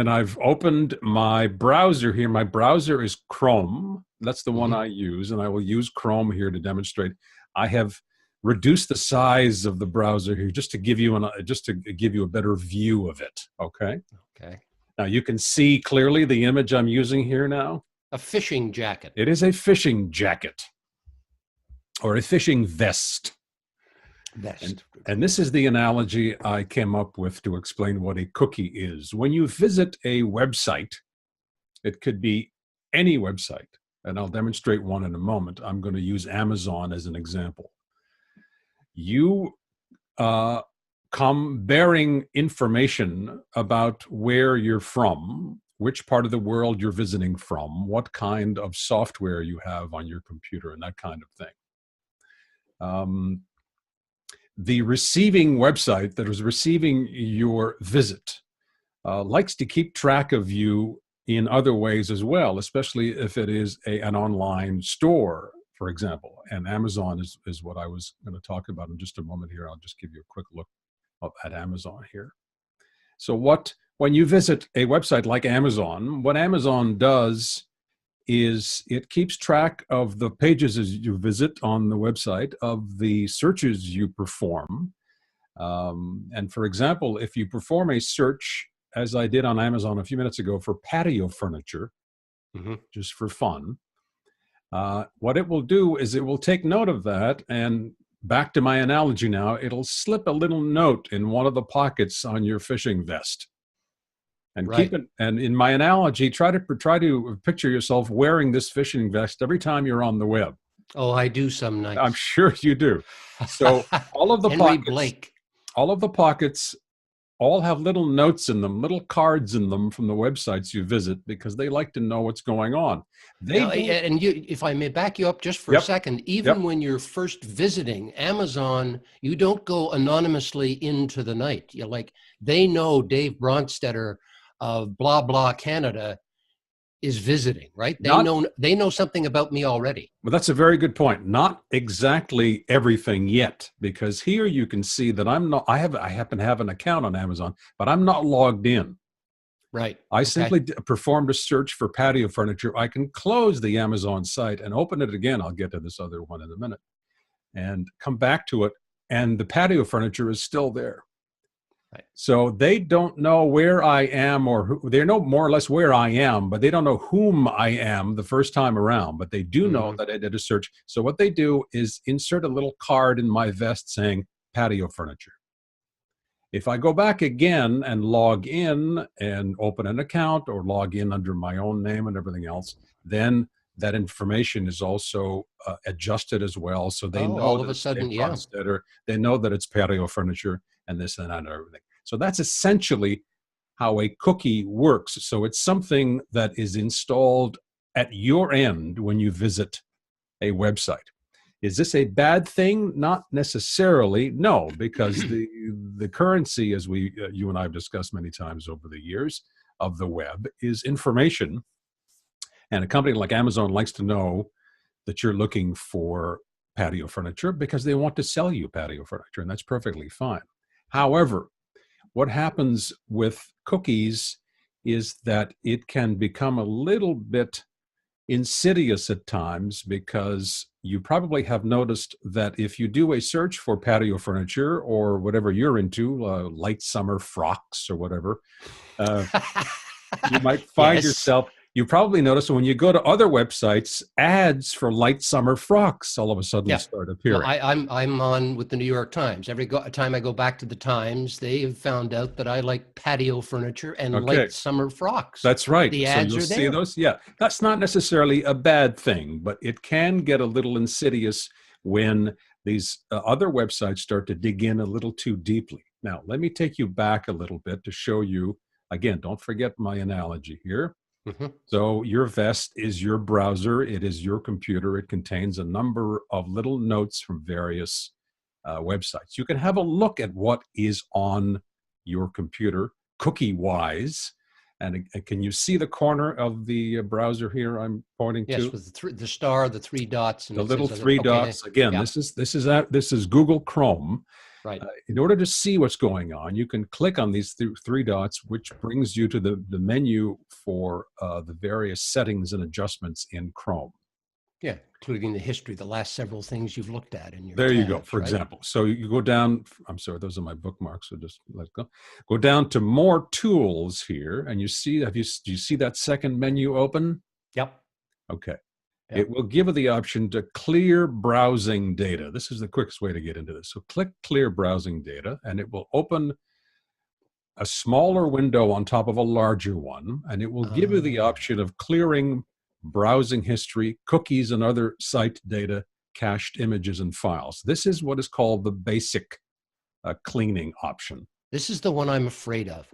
and I've opened my browser here. My browser is Chrome. That's the one I use, and I will use Chrome here to demonstrate. I have reduced the size of the browser here just to give you a better view of it. Okay. Okay. Now you can see clearly the image I'm using here now. A fishing jacket. It is a fishing jacket or a fishing vest. And this is the analogy I came up with to explain what a cookie is. When you visit a website, it could be any website, and I'll demonstrate one in a moment. I'm going to use Amazon as an example. You come bearing information about where you're from, which part of the world you're visiting from, what kind of software you have on your computer, and that kind of thing. The receiving website that is receiving your visit likes to keep track of you in other ways as well, especially if it is an online store, for example. And Amazon is what I was going to talk about in just a moment here. I'll just give you a quick look at Amazon here. So when you visit a website like Amazon, what Amazon does is it keeps track of the pages as you visit on the website, of the searches you perform. And for example, if you perform a search, as I did on Amazon a few minutes ago, for patio furniture, just for fun, what it will do is it will take note of that, and back to my analogy now, it'll slip a little note in one of the pockets on your fishing vest. And keep it. And in my analogy, try to picture yourself wearing this fishing vest every time you're on the web. Oh, I do some nights. I'm sure you do. So all of the pockets all have little notes in them, little cards in them from the websites you visit, because they like to know what's going on. If I may back you up just for a second, even when you're first visiting Amazon, you don't go anonymously into the night. You're like, they know Dave Bronstetter of blah blah Canada is visiting, right? They know something about me already. Well, that's a very good point. Not exactly everything yet, because here you can see that I happen to have an account on Amazon, but I'm not logged in. Right. I simply performed a search for patio furniture. I can close the Amazon site and open it again. I'll get to this other one in a minute and come back to it. And the patio furniture is still there. Right. So they don't know where I am, they know more or less where I am, but they don't know whom I am the first time around, but they do know that I did a search. So what they do is insert a little card in my vest saying patio furniture. If I go back again and log in and open an account or log in under my own name and everything else, then that information is also adjusted as well. So they know all of a sudden, they know that it's patio furniture and this and that and everything. So that's essentially how a cookie works. So it's something that is installed at your end when you visit a website. Is this a bad thing? Not necessarily, no, because the currency, as you and I have discussed many times over the years, of the web is information. And a company like Amazon likes to know that you're looking for patio furniture because they want to sell you patio furniture, and that's perfectly fine. However, what happens with cookies is that it can become a little bit insidious at times, because you probably have noticed that if you do a search for patio furniture or whatever you're into, light summer frocks or whatever, you might find yourself, you probably notice when you go to other websites, ads for light summer frocks all of a sudden start appearing. Well, I'm on with the New York Times. Every time I go back to the Times, they have found out that I like patio furniture and light summer frocks. That's right. The so ads you'll are see there. those. Yeah, that's not necessarily a bad thing, but it can get a little insidious when these other websites start to dig in a little too deeply. Now, let me take you back a little bit to show you, again, don't forget my analogy here. So your vest is your browser. It is your computer. It contains a number of little notes from various websites. You can have a look at what is on your computer cookie-wise. And can you see the corner of the browser here I'm pointing to? Yes, with the star, the three dots. And the little three dots. Again, this is Google Chrome. In order to see what's going on, you can click on these three dots, which brings you to the menu for the various settings and adjustments in Chrome. Yeah, including the history, the last several things you've looked at in your There you go, tabs, for right? example. So you go down, I'm sorry, those are my bookmarks, so just let go. Go down to more tools here, and you see, do you see that second menu open? Yep. Okay. Yep. It will give you the option to clear browsing data. This is the quickest way to get into this. So click clear browsing data, and it will open a smaller window on top of a larger one, and it will give you the option of clearing browsing history, cookies, and other site data, cached images, and files. This is what is called the basic cleaning option. This is the one I'm afraid of.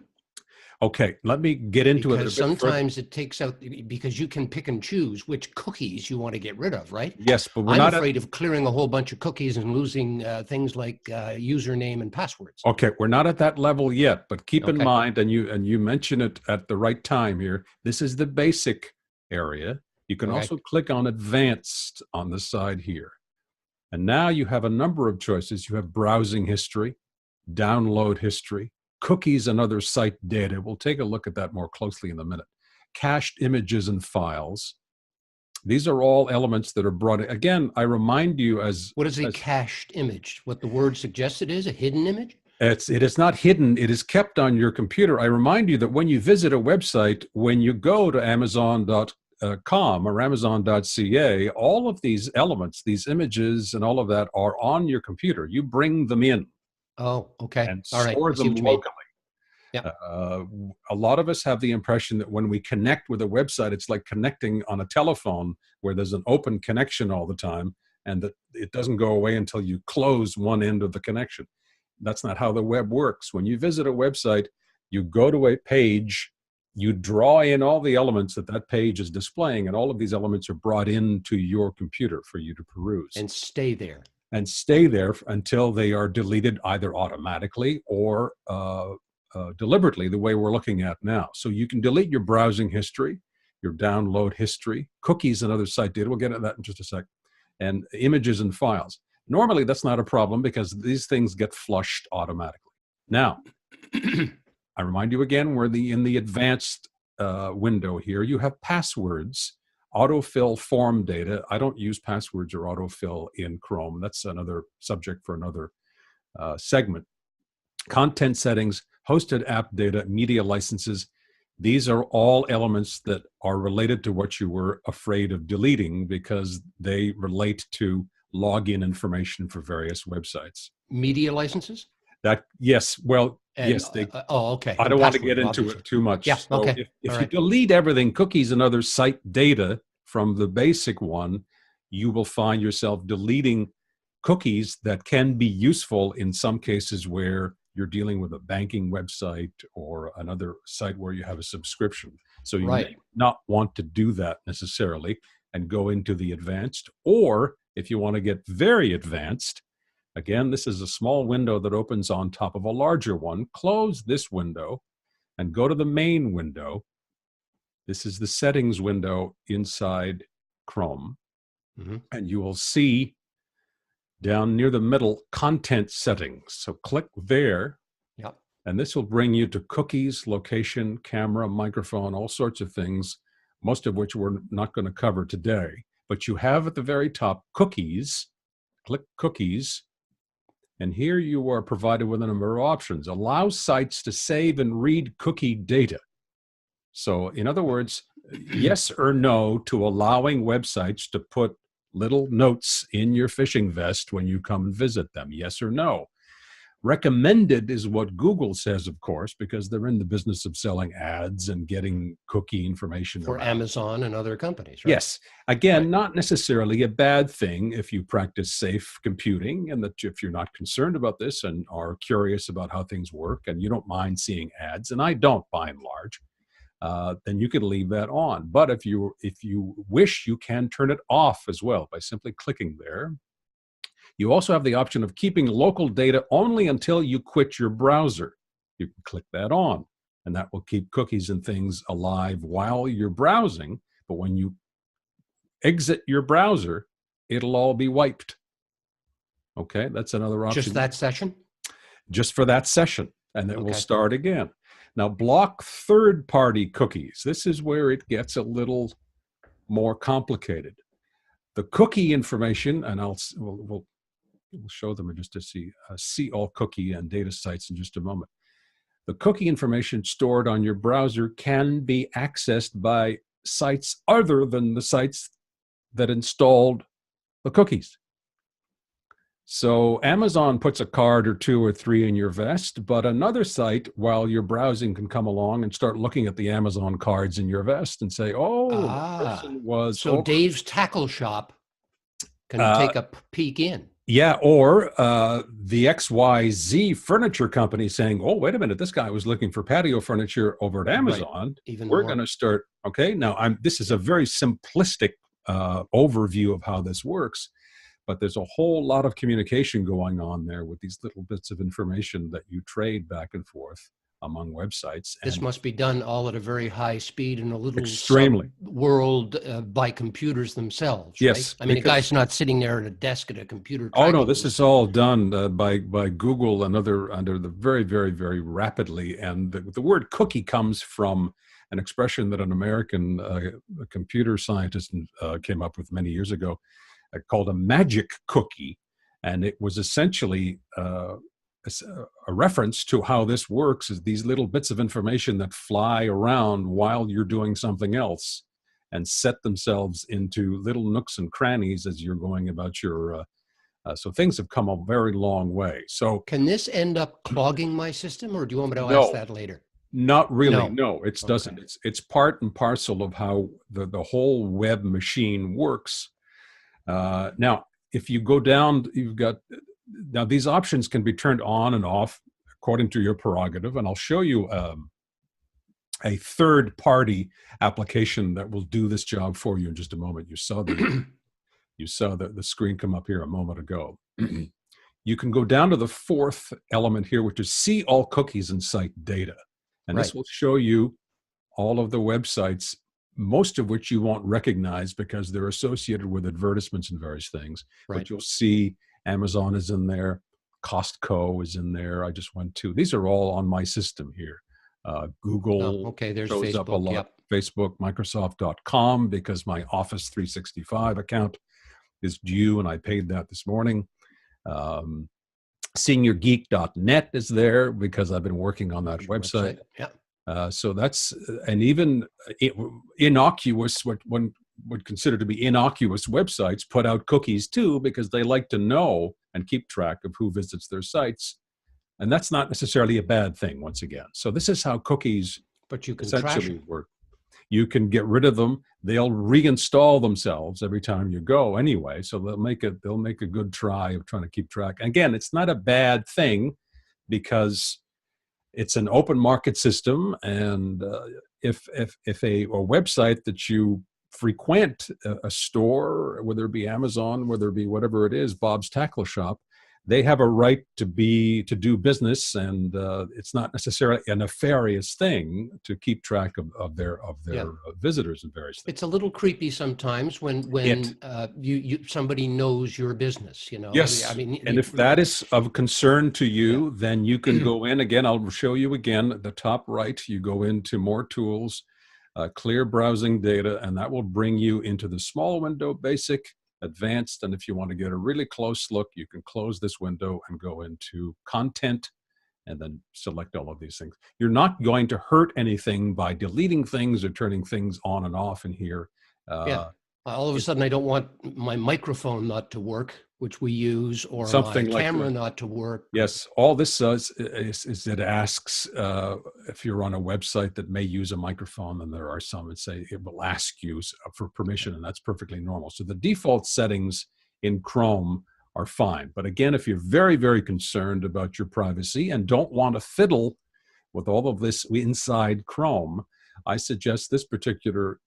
Okay, let me get into it a bit further. Sometimes it takes out, because you can pick and choose which cookies you want to get rid of, right? Yes, but I'm afraid of clearing a whole bunch of cookies and losing things like username and passwords. Okay, we're not at that level yet, but keep in mind, and you mention it at the right time here, this is the basic area. You can also click on advanced on the side here. And now you have a number of choices. You have browsing history, download history, cookies and other site data. We'll take a look at that more closely in a minute. Cached images and files. These are all elements that are brought in. Again, I remind you as— What is a cached image? What the word suggests it is? A hidden image? It is not hidden. It is kept on your computer. I remind you that when you visit a website, when you go to Amazon.com or Amazon.ca, all of these elements, these images and all of that are on your computer. You bring them in. Oh, okay. And all right. store them locally. Yeah. A lot of us have the impression that when we connect with a website, it's like connecting on a telephone where there's an open connection all the time and that it doesn't go away until you close one end of the connection. That's not how the web works. When you visit a website, you go to a page, you draw in all the elements that that page is displaying, and all of these elements are brought into your computer for you to peruse. And stay there. And stay there until they are deleted either automatically or deliberately, the way we're looking at now. So you can delete your browsing history, your download history, cookies and other site data. We'll get into that in just a sec. And images and files. Normally, that's not a problem because these things get flushed automatically. Now, I remind you again, we're in the advanced window here. You have passwords, autofill form data. I don't use passwords or autofill in Chrome. That's another subject for another segment. Content settings, hosted app data, media licenses. These are all elements that are related to what you were afraid of deleting because they relate to login information for various websites. Media licenses? Yes. Well, yes. Okay. I don't want to get into it too much. Yeah. So okay. If you delete everything, cookies and other site data from the basic one, you will find yourself deleting cookies that can be useful in some cases where you're dealing with a banking website or another site where you have a subscription. So you may not want to do that necessarily and go into the advanced. Or if you want to get very advanced, again, this is a small window that opens on top of a larger one. Close this window and go to the main window. This is the settings window inside Chrome. And you will see down near the middle, content settings. So click there. Yep. And this will bring you to cookies, location, camera, microphone, all sorts of things, most of which we're not going to cover today. But you have at the very top cookies. Click cookies. And here you are provided with a number of options. Allow sites to save and read cookie data. So in other words, yes or no to allowing websites to put little notes in your fishing vest when you come and visit them. Yes or no. Recommended is what Google says, of course, because they're in the business of selling ads and getting cookie information for around. Amazon and other companies, right? Yes. Again, not necessarily a bad thing if you practice safe computing and that if you're not concerned about this and are curious about how things work and you don't mind seeing ads, and I don't by and large, then you could leave that on. But if you wish, you can turn it off as well by simply clicking there. You also have the option of keeping local data only until you quit your browser. You can click that on, and that will keep cookies and things alive while you're browsing. But when you exit your browser, it'll all be wiped. Okay, that's another option. Just that session? just for that session, and it will Okay. start again. Now, block third-party cookies. This is where it gets a little more complicated. The cookie information, and we'll show them just to see all cookie and data sites in just a moment. The cookie information stored on your browser can be accessed by sites other than the sites that installed the cookies. So Amazon puts a card or two or three in your vest, but another site, while you're browsing, can come along and start looking at the Amazon cards in your vest and say, oh, that person was so over. Dave's Tackle Shop can take a peek in. Yeah, or the XYZ furniture company saying, oh, wait a minute, this guy was looking for patio furniture over at Amazon. Right. Even We're more. going to start, okay, now this is a very simplistic overview of how this works, but there's a whole lot of communication going on there with these little bits of information that you trade back and forth among websites. This must be done all at a very high speed in a little extremely world by computers themselves. Yes, right? I mean, a guy's not sitting there at a desk at a computer. Oh no, this is all done by Google and under the very, very, very rapidly. And the word cookie comes from an expression that an American computer scientist came up with many years ago, called a magic cookie, and it was essentially a reference to how this works, is these little bits of information that fly around while you're doing something else and set themselves into little nooks and crannies as you're going about your so things have come a very long way. So can this end up clogging my system, or do you want me to ask that later? Not really. No, it doesn't. Okay. It's part and parcel of how the whole web machine works. Now, if you go down, now these options can be turned on and off according to your prerogative, and I'll show you a third-party application that will do this job for you in just a moment. You saw the screen come up here a moment ago. You can go down to the fourth element here, which is see all cookies and site data, and this will show you all of the websites, most of which you won't recognize because they're associated with advertisements and various things. Right. But you'll see Amazon is in there, Costco is in there. I just went to, these are all on my system here. Google there's shows Facebook, up a lot. Yep. Facebook, Microsoft.com, because my Office 365 account is due and I paid that this morning. Seniorgeek.net is there because I've been working on that website. Yeah. So that's, and even innocuous, what one would consider to be innocuous websites put out cookies too, because they like to know and keep track of who visits their sites. And that's not necessarily a bad thing, once again. So this is how cookies essentially work. You can get rid of them. They'll reinstall themselves every time you go anyway. So they'll make a good try of trying to keep track. Again, it's not a bad thing because it's an open market system, and if a website that you frequent, a store, whether it be Amazon, whether it be whatever it is, Bob's Tackle Shop, they have a right to do business, and it's not necessarily a nefarious thing to keep track of their visitors and various things. It's a little creepy sometimes when somebody knows your business, you know. Yes, I mean, and if that is of concern to you, then you can go in again. I'll show you again at the top right. You go into more tools, clear browsing data, and that will bring you into the small window, basic, advanced, and if you want to get a really close look, you can close this window and go into content and then select all of these things. You're not going to hurt anything by deleting things or turning things on and off in here. All of a sudden I don't want my microphone not to work, which we use, or something my camera like not to work. Yes, all this does is it asks if you're on a website that may use a microphone, and there are some that say it will ask you for permission, and that's perfectly normal. So the default settings in Chrome are fine. But again, if you're very, very concerned about your privacy and don't want to fiddle with all of this inside Chrome, I suggest this particular,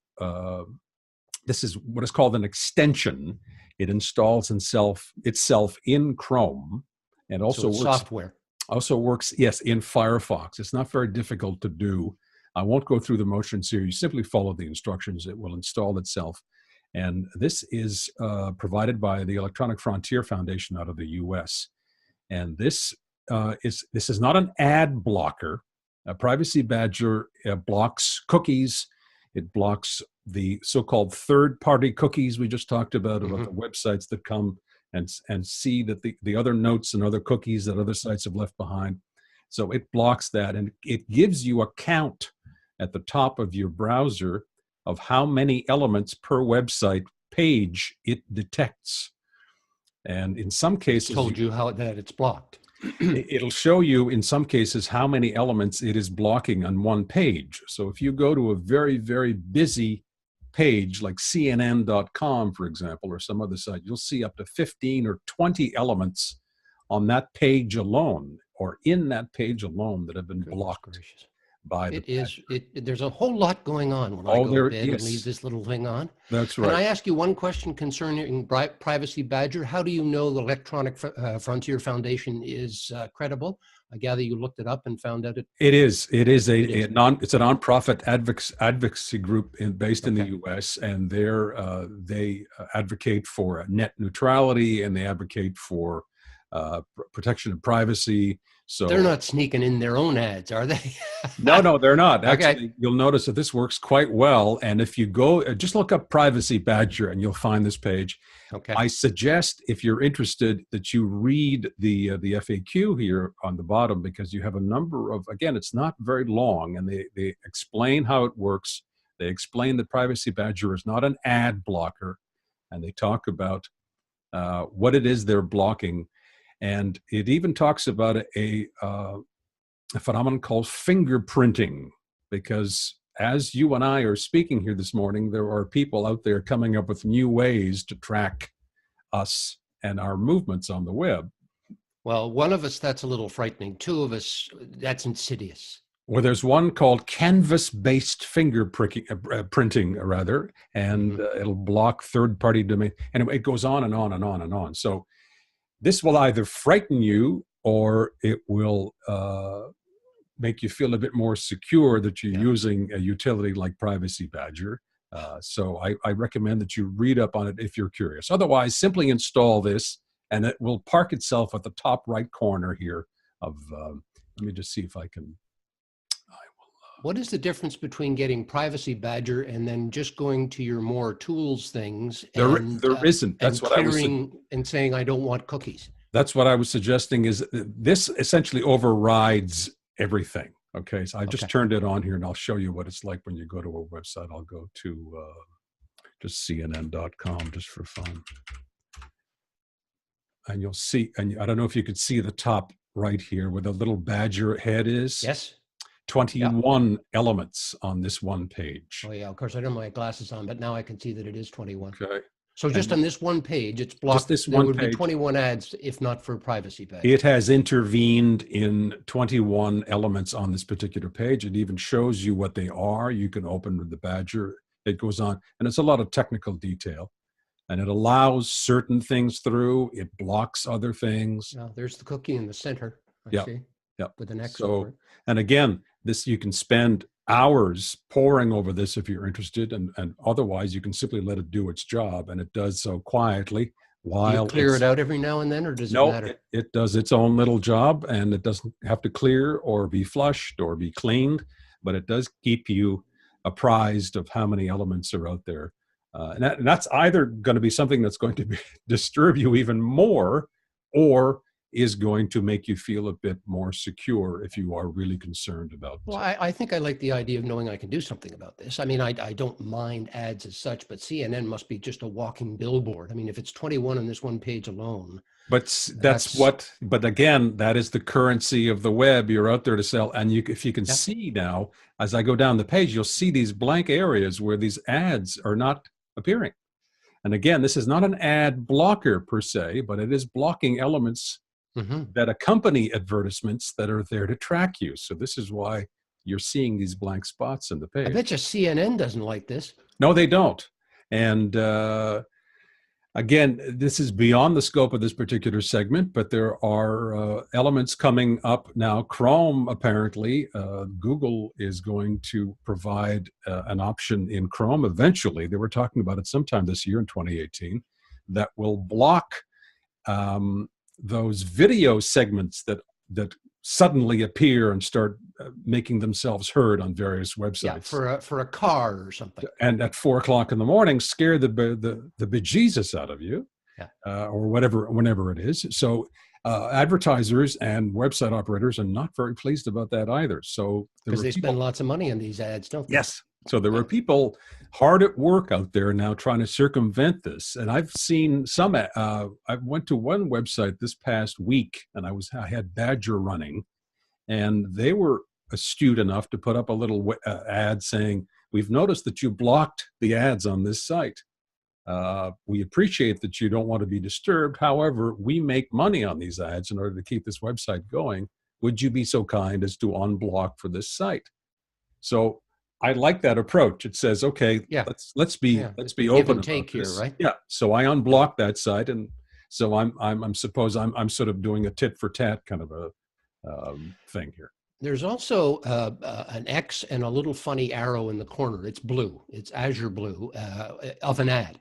this is what is called an extension. It installs itself in Chrome, and also works, yes, in Firefox. It's not very difficult to do. I won't go through the motions here. You simply follow the instructions. It will install itself. And this is provided by the Electronic Frontier Foundation out of the US. And this this is not an ad blocker. Privacy Badger blocks cookies. It blocks the so-called third-party cookies we just talked about the websites that come and see that the other notes and other cookies that other sites have left behind. So it blocks that, and it gives you a count at the top of your browser of how many elements per website page it detects. And in some cases, it's told you how that it's blocked. It'll show you in some cases how many elements it is blocking on one page. So if you go to a very, very busy page like CNN.com, for example, or some other site, you'll see up to 15 or 20 elements on that page alone, or in that page alone, that have been blocked by the there's a whole lot going on when I go to bed and leave this little thing on. That's right. Can I ask you one question concerning Privacy Badger? How do you know the Electronic Frontier Foundation is credible? I gather you looked it up and found out it is. It's a nonprofit advocacy group based in the U.S. and they advocate for net neutrality, and they advocate for protection of privacy. So they're not sneaking in their own ads, are they? No, they're not. Actually, okay. You'll notice that this works quite well. And if you go, just look up Privacy Badger and you'll find this page. Okay. I suggest, if you're interested, that you read the FAQ here on the bottom, because you have a number of, again, it's not very long, and they explain how it works. They explain that Privacy Badger is not an ad blocker, and they talk about what it is they're blocking. And it even talks about a phenomenon called fingerprinting, because as you and I are speaking here this morning, there are people out there coming up with new ways to track us and our movements on the web. Well, one of us, that's a little frightening. Two of us, that's insidious. Well, there's one called canvas-based printing, rather, and it'll block third-party domain. And it goes on and on and on and on. So this will either frighten you, or it will make you feel a bit more secure that you're using a utility like Privacy Badger. So I recommend that you read up on it if you're curious. Otherwise, simply install this, and it will park itself at the top right corner here of, let me just see if I can. What is the difference between getting Privacy Badger and then just going to your more tools things? There isn't. That's what I was and saying I don't want cookies. That's what I was suggesting. Is this essentially overrides everything? Okay, so I just turned it on here, and I'll show you what it's like when you go to a website. I'll go to just CNN.com just for fun, and you'll see. And I don't know if you could see the top right here where the little badger head is. Yes. 21 elements on this one page. Oh yeah, of course I don't have my glasses on, but now I can see that it is 21. Okay. So just on this one page, it's blocked. Just this there one would page. be 21 ads if not for Privacy Badger. It has intervened in 21 elements on this particular page. It even shows you what they are. You can open with the badger. It goes on, and it's a lot of technical detail. And it allows certain things through. It blocks other things. Now, there's the cookie in the center. I see. Yep. With an X so, over it. And again, this, you can spend hours poring over this if you're interested, and otherwise you can simply let it do its job, and it does so quietly. While do you clear it out every now and then, or does it matter? No, it does its own little job, and it doesn't have to clear or be flushed or be cleaned, but it does keep you apprised of how many elements are out there. And that's either going to be something that's going to disturb you even more, or is going to make you feel a bit more secure if you are really concerned about. Well, I think I like the idea of knowing I can do something about this. I mean, I don't mind ads as such, but CNN must be just a walking billboard. I mean, if it's 21 on this one page alone. But but again, that is the currency of the web. You're out there to sell. And if you can see now, as I go down the page, you'll see these blank areas where these ads are not appearing. And again, this is not an ad blocker per se, but it is blocking elements that accompany advertisements that are there to track you. So this is why you're seeing these blank spots in the page. I bet you CNN doesn't like this. No, they don't. And again, this is beyond the scope of this particular segment, but there are elements coming up now. Chrome, apparently, Google is going to provide an option in Chrome eventually. They were talking about it sometime this year in 2018 that will block those video segments that that suddenly appear and start making themselves heard on various websites. Yeah, for a car or something. And at 4 o'clock in the morning, scare the bejesus out of you, or whenever it is. So advertisers and website operators are not very pleased about that either. So because they spend lots of money on these ads, don't they? Yes. So there were people hard at work out there now trying to circumvent this. And I've seen some, I went to one website this past week, and I had Badger running, and they were astute enough to put up a little ad saying, "We've noticed that you blocked the ads on this site. We appreciate that you don't want to be disturbed. However, we make money on these ads in order to keep this website going. Would you be so kind as to unblock for this site?" So I like that approach. It says, okay, let's be open about take this. Here, right? Yeah. So I unblocked that site, and so I'm sort of doing a tit for tat kind of a thing here. There's also an X and a little funny arrow in the corner. It's blue. It's azure blue of an ad,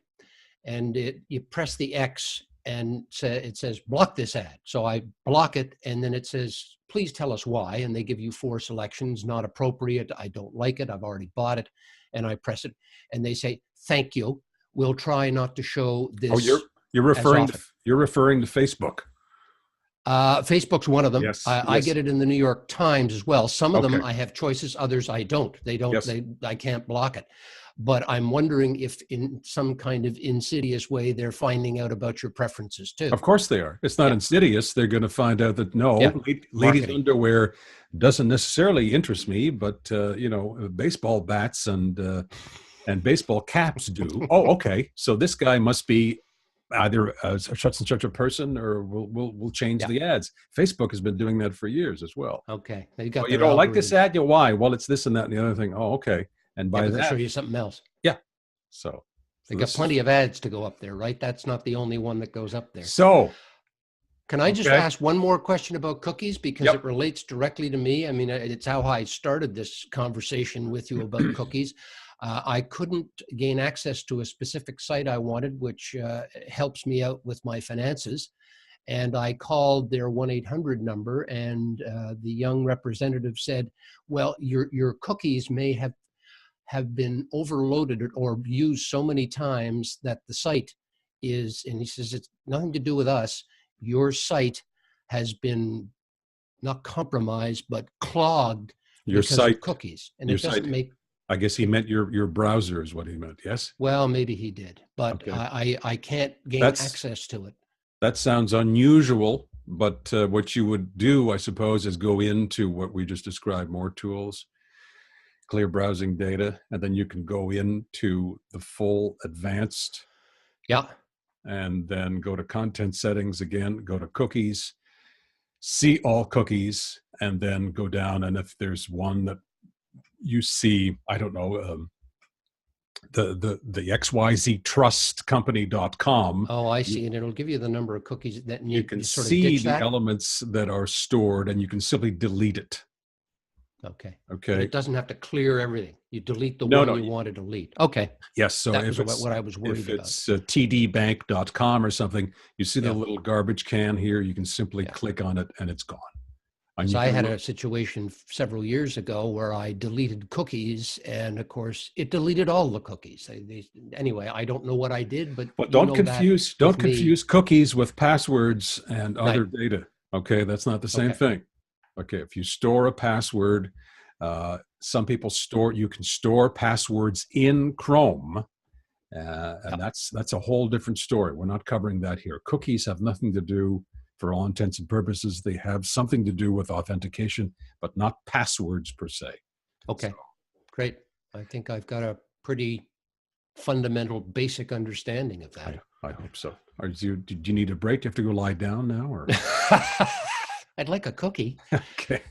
and you press the X and it says block this ad. So I block it, and then it says, please tell us why. And they give you 4 selections: not appropriate, I don't like it, I've already bought it. And I press it, and they say, thank you. We'll try not to show this. Oh, you're referring to Facebook. Facebook's one of them. Yes, I get it in the New York Times as well. Some of them I have choices, others I don't. They don't. Yes. I can't block it. But I'm wondering if in some kind of insidious way they're finding out about your preferences too. Of course they are. It's not insidious. They're going to find out that ladies' underwear doesn't necessarily interest me, but baseball bats and baseball caps do. Oh, okay. So this guy must be either such and such a person, or we'll change the ads. Facebook has been doing that for years as well. Okay. They got you don't like this ad? Why? Well, it's this and that and the other thing. Oh, okay. And by that, they'll show you something else. Yeah. So they got plenty of ads to go up there, right? That's not the only one that goes up there. So can I just ask one more question about cookies, because it relates directly to me? I mean, it's how I started this conversation with you about cookies. I couldn't gain access to a specific site I wanted, which helps me out with my finances. And I called their 1-800 number, and the young representative said, well, your cookies may have been overloaded or used so many times that the site is, and he says, it's nothing to do with us. Your site has been not compromised, but clogged because of cookies. And it doesn't make... I guess he meant your browser is what he meant, yes? Well, maybe he did, but I can't gain access to it. That sounds unusual, but what you would do, I suppose, is go into what we just described, more tools, clear browsing data, and then you can go into the full advanced. Yeah. And then go to content settings again, go to cookies, see all cookies, and then go down. And if there's one that you see, I don't know, the xyztrustcompany.com. Oh, I see. And it'll give you the number of cookies that you can see the elements that are stored, and you can simply delete it. Okay. Okay. But it doesn't have to clear everything. You delete the one you want to delete. Okay. Yes. So that was what I was worried about. If it's tdbank.com or something, you see the little garbage can here, you can simply click on it and it's gone. So I had a situation several years ago where I deleted cookies, and of course it deleted all the cookies. Anyway, I don't know what I did, but don't confuse cookies with passwords and other data. Okay, that's not the same thing. Okay, if you store a password, some people you can store passwords in Chrome, and that's a whole different story. We're not covering that here. Cookies have nothing to do, for all intents and purposes, they have something to do with authentication, but not passwords per se. Okay, great. I think I've got a pretty fundamental, basic understanding of that. I hope so. Did you need a break? Do you have to go lie down now, or? I'd like a cookie. Okay.